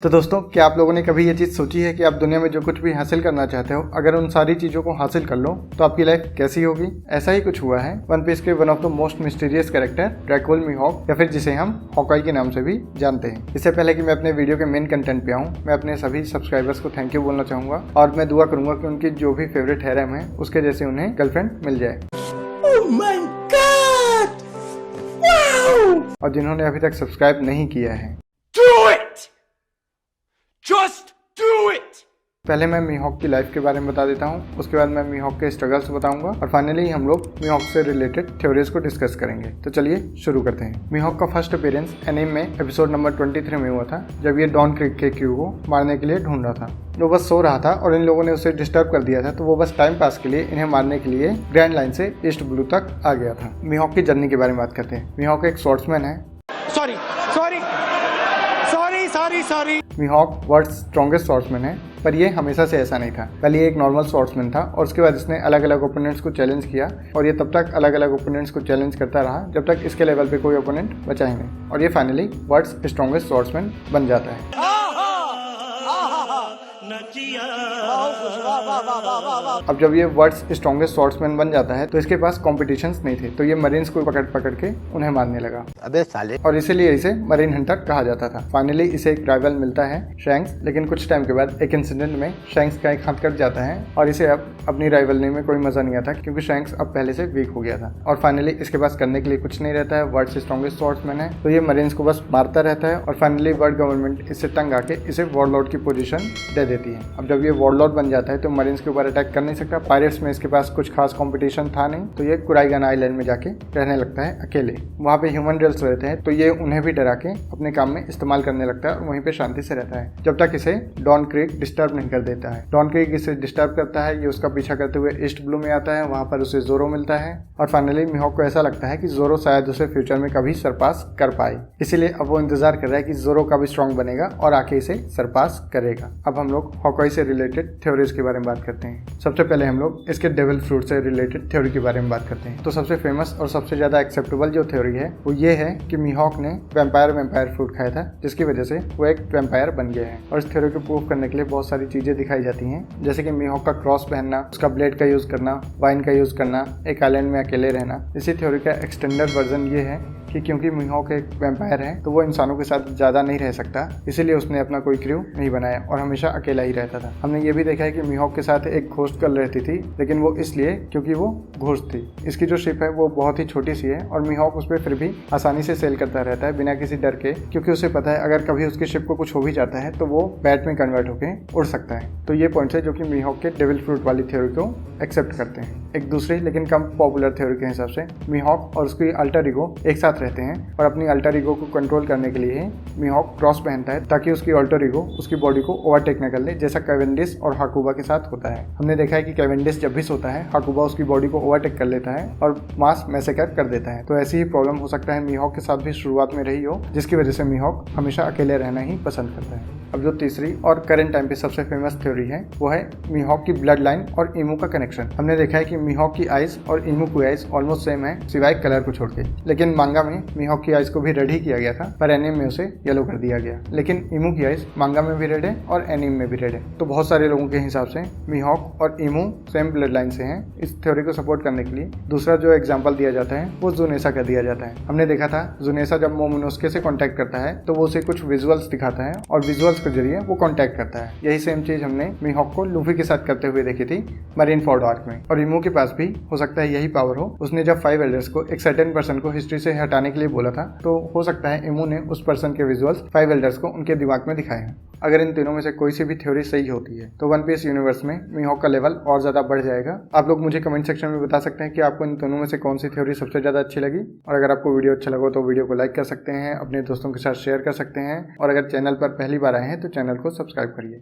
तो दोस्तों, क्या आप लोगों ने कभी ये चीज़ सोची है कि आप दुनिया में जो कुछ भी हासिल करना चाहते हो, अगर उन सारी चीज़ों को हासिल कर लो तो आपकी लाइफ कैसी होगी? ऐसा ही कुछ हुआ है वन पीस के one of the most mysterious character Dracule Mihawk, या फिर जिसे हम हॉकाई के नाम से भी जानते हैं। इससे पहले कि मैं अपने वीडियो के मेन कंटेंट पे आऊँ, मैं अपने सभी सब्सक्राइबर्स को थैंक यू बोलना चाहूँगा और मैं दुआ करूँगा कि उनकी जो भी फेवरेट हैरम है उसके जैसे उन्हें गर्लफ्रेंड मिल जाए। और जिन्होंने अभी तक सब्सक्राइब नहीं किया है, Just do it! पहले मैं मीहॉक की लाइफ के बारे में बता देता हूँ, उसके बाद मैं मीहॉक के स्ट्रगल्स बताऊंगा और फाइनली हम लोग मीहॉक से रिलेटेड थ्योरीज को डिस्कस करेंगे। तो चलिए शुरू करते हैं। मीहॉक का फर्स्ट अपीयरेंस एनीमे में एपिसोड नंबर 23 में हुआ था, जब ये डॉन क्रीक के क्रू को मारने के लिए ढूंढ रहा था। वो बस सो रहा था और इन लोगों ने उसे डिस्टर्ब कर दिया था, तो वो बस टाइम पास के लिए इन्हें मारने के लिए ग्रैंड लाइन से ईस्ट ब्लू तक आ गया था। मीहॉक की जर्नी के बारे में बात करते हैं। मीहॉक एक स्वॉर्ड्समैन है। सॉरी। मीहॉक वर्ल्ड स्ट्रॉन्गेस्ट स्वॉर्ड्समैन है, पर ये हमेशा से ऐसा नहीं था। पहले ये एक नॉर्मल स्वॉर्ड्समैन था और उसके बाद इसने अलग अलग ओपोनेंट्स को चैलेंज किया और ये तब तक अलग अलग ओपोनेंट्स को चैलेंज करता रहा जब तक इसके लेवल पे कोई ओपोनेंट बचा ही नहीं, और ये फाइनली वर्ल्ड्स स्ट्रॉन्गेस्ट स्वॉर्ड्समैन बन जाता है। अब जब ये वर्ल्ड्स स्ट्रॉन्गेस्ट स्वॉर्ड्समैन बन जाता है तो इसके पास कॉम्पिटिशन्स नहीं थे, तो ये मरीन्स को पकड़ के उन्हें मारने लगा। अबे साले। और इसीलिए इसे मरीन हंटर कहा जाता था। फाइनली इसे एक राइवल मिलता है, शैंक्स, लेकिन कुछ टाइम के बाद एक इंसिडेंट में शैंक्स का एक हाथ कट जाता है और इसे अब अपनी राइवलरी में कोई मजा नहीं आता क्योंकि शैंक्स अब पहले से वीक हो गया था और फाइनली इसके पास करने के लिए कुछ नहीं रहता है। वर्ल्ड्स स्ट्रॉन्गेस्ट स्वॉर्ड्समैन है, तो ये मरीन्स को बस मारता रहता है और फाइनली वर्ल्ड गवर्नमेंट इससे तंग आके इसे वॉरलॉर्ड की पोजीशन दे देती है। अब जब ये वॉरलॉर्ड बन जाता है तो मरीन्स के ऊपर अटैक कर नहीं सकता। पायरेट्स में इसके पास कुछ खास कंपटीशन था नहीं, तो ये कुराइगन आइलैंड में जाके रहने लगता है अकेले। वहाँ पे ह्यूमन रेल्स रहते हैं, तो ये उन्हें भी डरा के अपने काम में इस्तेमाल करने लगता है और वहीं पे शांति से रहता है जब तक इसे डॉन क्रीक डिस्टर्ब नहीं कर देता है। डॉन क्रीक इसे डिस्टर्ब करता है, ये उसका पीछा करते हुए ईस्ट ब्लू में आता है, वहाँ पर उसे जोरो मिलता है और फाइनली मीहॉक को ऐसा लगता है कि जोरो शायद उसे फ्यूचर में कभी सरपास कर पाए, इसीलिए अब वो इंतजार कर रहा है कि जोरो कभी स्ट्रॉन्ग बनेगा और आके इसे सरपास करेगा। अब हम लोग हॉकाई से रिलेटेड थ्योरीज के बारे में बात करते हैं। सबसे पहले हम लोग इसके डेविल फ्रूट से रिलेटेड थ्योरी के बारे में बात करते हैं। तो सबसे फेमस और सबसे ज्यादा एक्सेप्टेबल जो थ्योरी है वो ये है कि मीहॉक ने वैम्पायर फ्रूट खाया था, जिसकी वजह से वो एक वैम्पायर बन गया है। और इस थ्योरी को प्रूव करने के लिए बहुत सारी चीजें दिखाई जाती हैं, जैसे कि मीहॉक का क्रॉस पहनना, उसका ब्लेड का यूज करना, वाइन का यूज करना, एक आइलैंड में अकेले रहना। इसी थ्योरी का एक्सटेंडेड वर्जन ये है कि क्योंकि मीहॉक एक वैम्पायर है तो वो इंसानों के साथ ज़्यादा नहीं रह सकता, इसीलिए उसने अपना कोई क्रू नहीं बनाया और हमेशा अकेला ही रहता था। हमने ये भी देखा है कि मीहॉक के साथ एक घोस्ट गर्ल रहती थी, लेकिन वो इसलिए क्योंकि वो घोस्ट थी। इसकी जो शिप है वो बहुत ही छोटी सी है और मीहॉक उस पर फिर भी आसानी से सेल करता रहता है बिना किसी डर के, क्योंकि उसे पता है अगर कभी उसकी शिप को कुछ हो भी जाता है तो वो बैट में कन्वर्ट होकर उड़ सकता है। तो ये पॉइंट्स है जो कि मीहॉक के डेविल फ्रूट वाली थ्योरी को एक्सेप्ट करते हैं। एक दूसरी लेकिन कम पॉपुलर थ्योरी के हिसाब से मीहॉक और उसकी अल्टर ईगो एक साथ रहते हैं और अपनी अल्टर ईगो को कंट्रोल करने के लिए मीहॉक क्रॉस पहनता है ताकि उसकी अल्टर ईगो उसकी बॉडी को ओवरटेक न कर ले, जैसा कैवेंडिश और हाकुबा के साथ होता है। हमने देखा है कि कैवेंडिश जब भी सोता है हाकुबा उसकी बॉडी को ओवरटेक कर लेता है और मास मैसेकर कर देता है। तो ऐसी ही प्रॉब्लम हो सकता है मीहॉक के साथ भी शुरुआत में रही हो, जिसकी वजह से मीहॉक हमेशा अकेले रहना ही पसंद करता है। अब जो तीसरी और करंट टाइम पे सबसे फेमस थ्योरी है वो है मीहॉक की ब्लड लाइन और ईमू का कनेक्शन। हमने देखा है कि मीहॉक की आइज और ईमू की आइज ऑलमोस्ट सेम है सिवाय कलर को छोड़ के, लेकिन मांगा में मीहॉक की आइज को भी रेड ही किया गया था, पर एनीमे में उसे येलो कर दिया गया। लेकिन ईमू की आइज मांगा में भी रेड है और एनीमे में भी रेड है। तो बहुत सारे लोगों के हिसाब से मीहॉक और ईमू सेम ब्लड लाइन से हैं। इस थ्योरी को सपोर्ट करने के लिए दूसरा जो एग्जाम्पल दिया जाता है वो जुनेसा का दिया जाता है। हमने देखा था जुनेसा जब मोमोनोस्के से कॉन्टैक्ट करता है तो वो उसे कुछ विजुअल्स दिखाता है और विजुअल्स के जरिए वो कॉन्टैक्ट करता है। यही सेम चीज हमने मीहॉक को लूफी के साथ करते हुए देखी थी मरीन फोर्ड आर्क में। और ईमू के पास भी हो सकता है यही पावर हो। उसने जब 5 एल्डर्स को एक सर्टेन पर्सन को हिस्ट्री से हटाने के लिए बोला था, तो हो सकता है ईमू ने उस पर्सन के विजुअल्स 5 एल्डर्स को उनके दिमाग में दिखाए हैं। अगर इन तीनों में से कोई सी भी थ्योरी सही होती है तो वन पीस यूनिवर्स में मीहॉक का लेवल और ज्यादा बढ़ जाएगा। आप लोग मुझे कमेंट सेक्शन में बता सकते हैं कि आपको इन दोनों में से कौन सी थ्योरी सबसे ज्यादा अच्छी लगी। और अगर आपको वीडियो अच्छा लगा तो वीडियो को लाइक कर सकते हैं, अपने दोस्तों के साथ शेयर कर सकते हैं और अगर चैनल पर पहली बार आए हैं तो चैनल को सब्सक्राइब करिए।